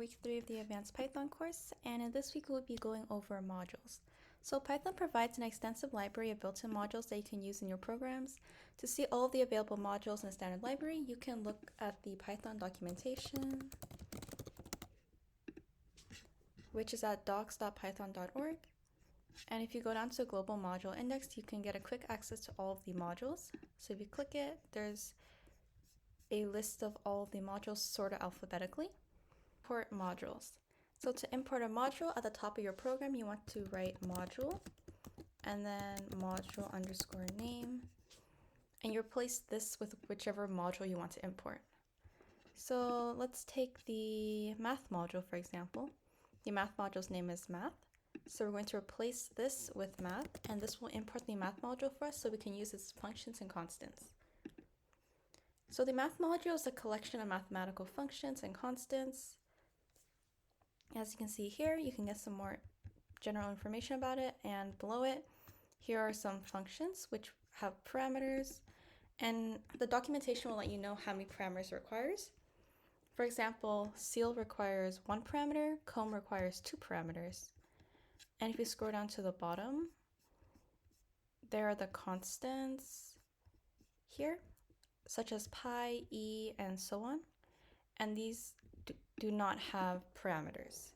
week 3 of the Advanced Python course, and in this week we'll be going over modules. So Python provides an extensive library of built-in modules that you can use in your programs. To see all of the available modules in the standard library, you can look at the Python documentation, which is at docs.python.org. And if you go down to the global module index, you can get a quick access to all of the modules. So if you click it, there's a list of all of the modules sorted alphabetically. Import modules. So to import a module, at the top of your program, you want to write module and then module underscore name. And you replace this with whichever module you want to import. So let's take the math module, for example. The math module's name is math. So we're going to replace this with math, and this will import the math module for us so we can use its functions and constants. So the math module is a collection of mathematical functions and constants. As you can see here, you can get some more general information about it, and below it, here are some functions which have parameters, and the documentation will let you know how many parameters it requires. For example, ceil requires 1 parameter, comb requires 2 parameters. And if you scroll down to the bottom, there are the constants here, such as pi, e, and so on. And these do not have parameters.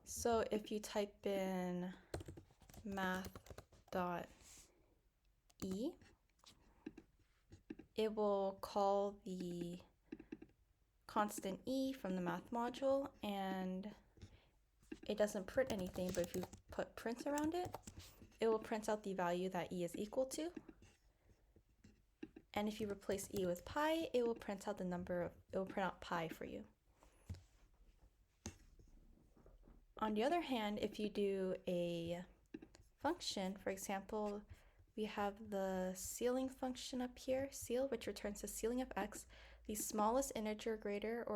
So if you type in math.e, it will call the constant e from the math module, and it doesn't print anything, but if you put print around it, it will print out the value that e is equal to. And if you replace e with pi, it will print out it will print out pi for you. On the other hand, if you do a function, for example, we have the ceiling function up here, ceil, which returns the ceiling of x, the smallest integer greater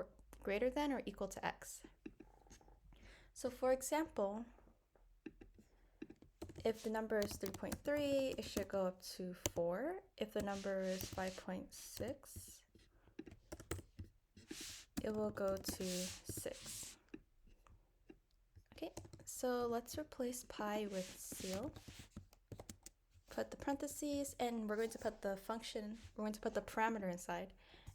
than or equal to x. So for example, if the number is 3.3, it should go up to 4. If the number is 5.6, it will go to 6. Okay, so let's replace pi with ceil. Put the parentheses, and we're going to put the parameter inside.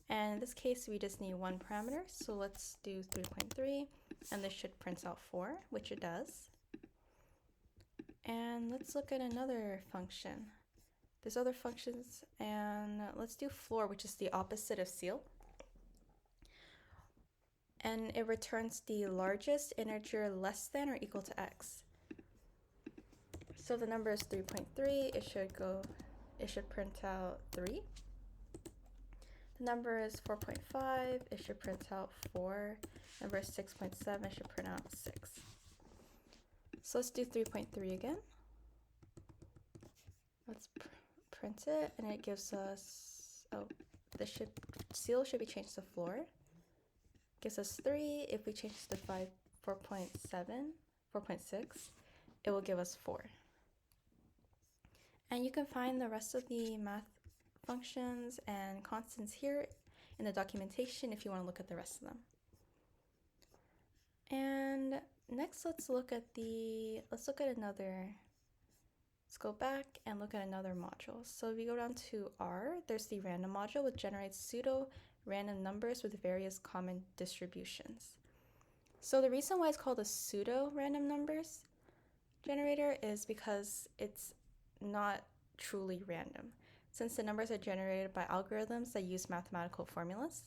And in this case, we just need 1 parameter. So let's do 3.3, and this should print out 4, which it does. And let's look at another function. There's other functions, and let's do floor, which is the opposite of ceil. And it returns the largest integer less than or equal to x. So the number is 3.3, it should print out 3. The number is 4.5, it should print out 4. Number is 6.7, should print out 6. So let's do 3.3 again. Let's print it, and it gives us, ceil should be changed to floor. Gives us 3. If we change it to 4.6, it will give us 4. And you can find the rest of the math functions and constants here in the documentation if you want to look at the rest of them. And next, let's go back and look at another module. So if we go down to R, there's the random module, which generates pseudo random numbers with various common distributions. So the reason why it's called a pseudo random numbers generator is because it's not truly random, since the numbers are generated by algorithms that use mathematical formulas.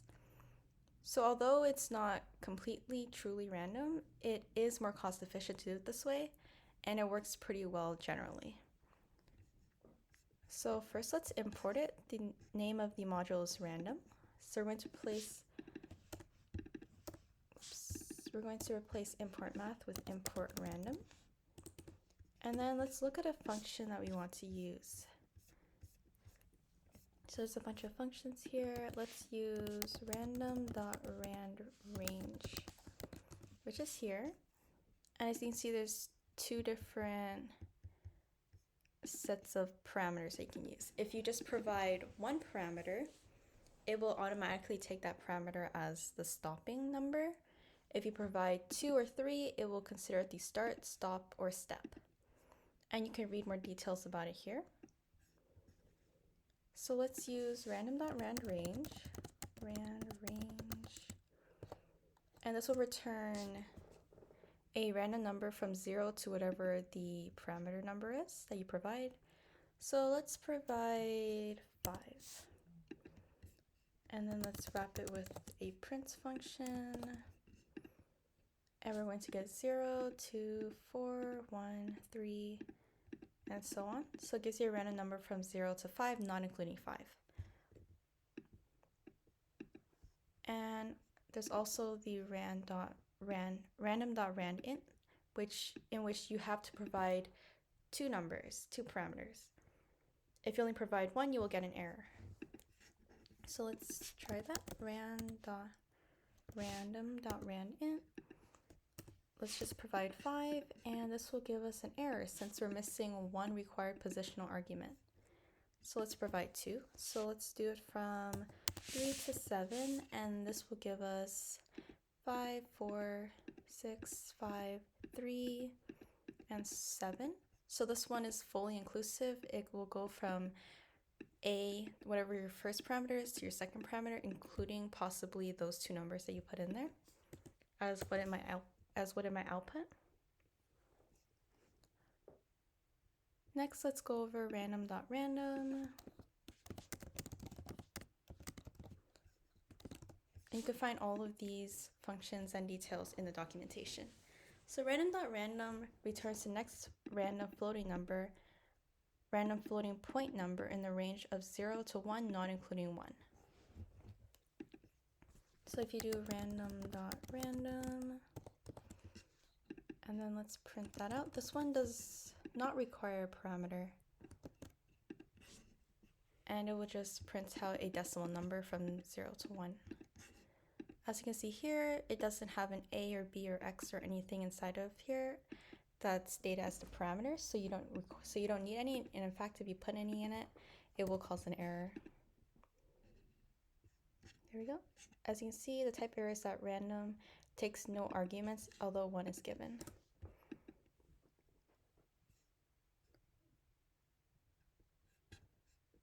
So although it's not completely truly random, it is more cost efficient to do it this way, and it works pretty well generally. So first, let's import it. The name of the module is random. So we're going to replace import math with import random. And then let's look at a function that we want to use. So there's a bunch of functions here. Let's use random.randRange, which is here. And as you can see, there's 2 different sets of parameters that you can use. If you just provide 1 parameter, it will automatically take that parameter as the stopping number, If you provide 2 or 3, it will consider the start, stop, or step. And you can read more details about it here. So let's use random.randRange, and this will return a random number from 0 to whatever the parameter number is that you provide. So let's provide 5. And then let's wrap it with a print function. And we're going to get 0, 2, 4, 1, 3, and so on. So it gives you a random number from 0 to 5, not including 5. And there's also the random.randint, in which you have to provide 2 numbers, 2 parameters. If you only provide 1, you will get an error. So let's try that. Random.randint. Let's just provide 5, and this will give us an error since we're missing 1 required positional argument. So let's provide 2. So let's do it from 3 to 7, and this will give us 5, 4, 6, 5, 3, and 7. So this one is fully inclusive. It will go from whatever your first parameter is, to your second parameter, including possibly those 2 numbers that you put in there, as what in my output. Next, let's go over random.random. And you can find all of these functions and details in the documentation. So random.random returns the next random floating point number in the range of 0 to 1, not including 1. So if you do random.random, and then let's print that out. This one does not require a parameter. And it will just print out a decimal number from 0 to 1. As you can see here, it doesn't have an A or B or X or anything inside of here that's data as the parameters, so you don't need any. And in fact, if you put any in it, it will cause an error. There we go. As you can see, the type error is that random takes no arguments, although 1 is given.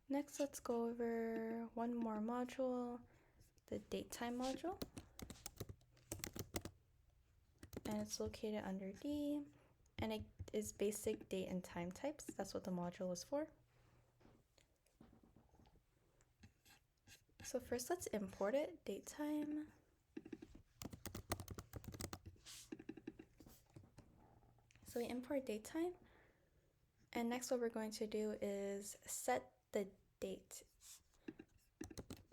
Next, let's go over one more module, the datetime module. And it's located under D, and it is basic date and time types. That's what the module is for. So first, let's import it, datetime. So we import datetime, and next what we're going to do is set the date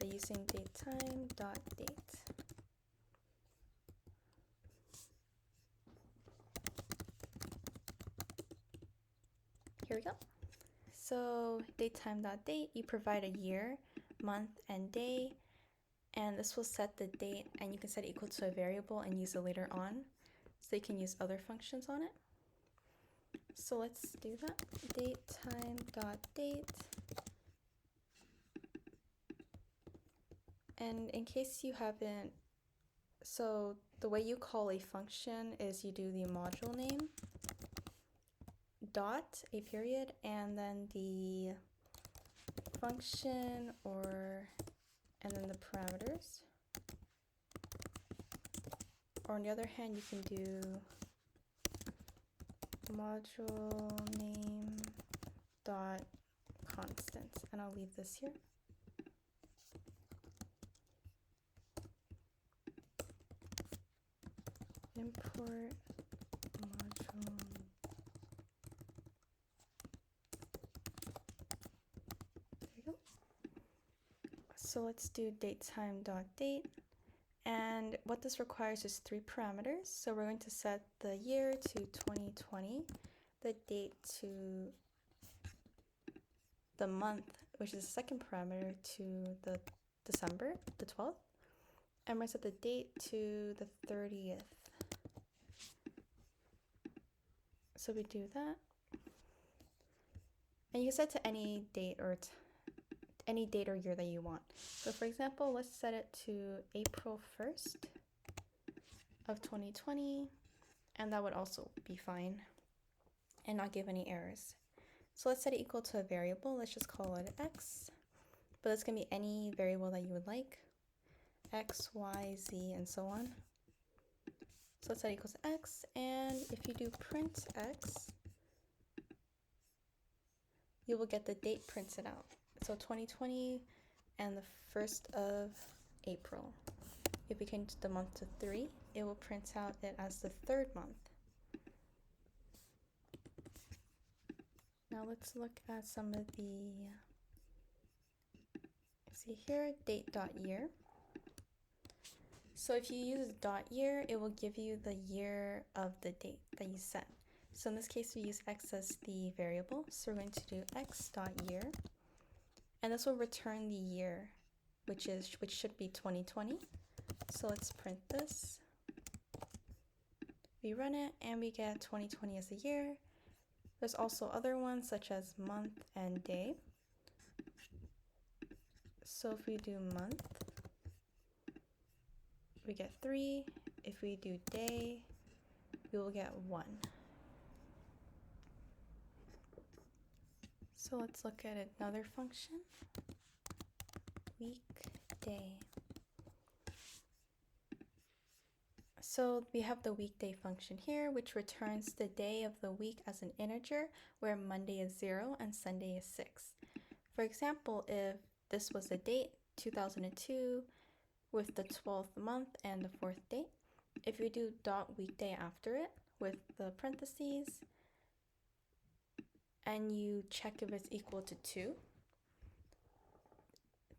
by using datetime.date. Here we go. So datetime.date, you provide a year, month, and day, and this will set the date, and you can set it equal to a variable and use it later on, so you can use other functions on it. So let's do that. Datetime.date. And in case you haven't, so the way you call a function is you do the module name, dot, a period, and then the function and then the parameters. Or on the other hand, you can do module name dot constant, and I'll leave this here. Import module. There we go. So let's do datetime.date. And what this requires is 3 parameters. So we're going to set the year to 2020, the date to the month, which is the second parameter, to the December, the 12th. And we're going to set the date to the 30th. So we do that. And you can set to any date or year that you want. So for example, let's set it to April 1st. of 2020, and that would also be fine and not give any errors. So let's set it equal to a variable. Let's just call it x, but it's going to be any variable that you would like, x, y, z, and so on. So let's set it equals to x, and if you do print x, you will get the date printed out. So 2020 and the 1st of April. If we change the month to 3, it will print out it as the 3rd month. Now let's look at some of the, see here, date.year. So if you use .year, it will give you the year of the date that you set. So in this case, we use x as the variable. So we're going to do x.year, and this will return the year, which should be 2020. So let's print this. We run it, and we get 2020 as a year. There's also other ones such as month and day. So if we do month, we get 3. If we do day, we will get 1. So let's look at another function, weekday. So we have the weekday function here, which returns the day of the week as an integer, where Monday is 0 and Sunday is 6. For example, if this was the date, 2002, with the 12th month and the 4th date, if you do .weekday after it with the parentheses, and you check if it's equal to 2,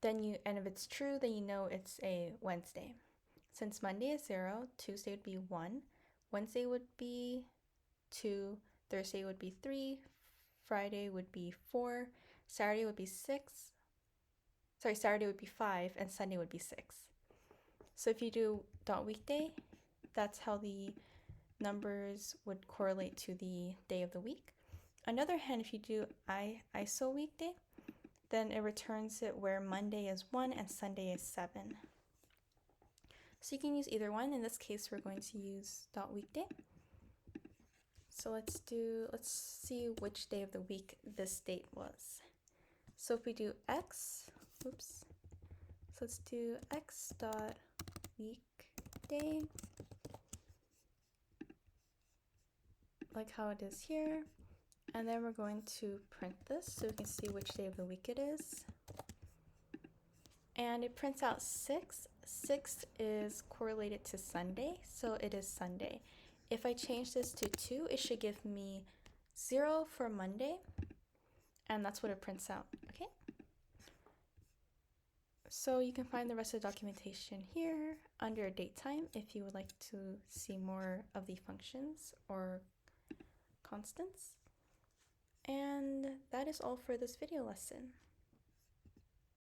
and if it's true, then you know it's a Wednesday. Since Monday is 0, Tuesday would be 1, Wednesday would be 2, Thursday would be 3, Friday would be 4, Saturday would be 6, Saturday would be 5, and Sunday would be 6. So if you do .weekday, that's how the numbers would correlate to the day of the week. On the other hand, if you do ISO weekday, then it returns it where Monday is 1 and Sunday is 7. So you can use either one. In this case, we're going to use .weekday. So let's see which day of the week this date was. So if we do x, so let's do x.weekday, like how it is here. And then we're going to print this so we can see which day of the week it is. And it prints out 6. 6 is correlated to Sunday, so it is Sunday. If I change this to 2, it should give me 0 for Monday, and that's what it prints out, okay? So you can find the rest of the documentation here under date time if you would like to see more of the functions or constants. And that is all for this video lesson.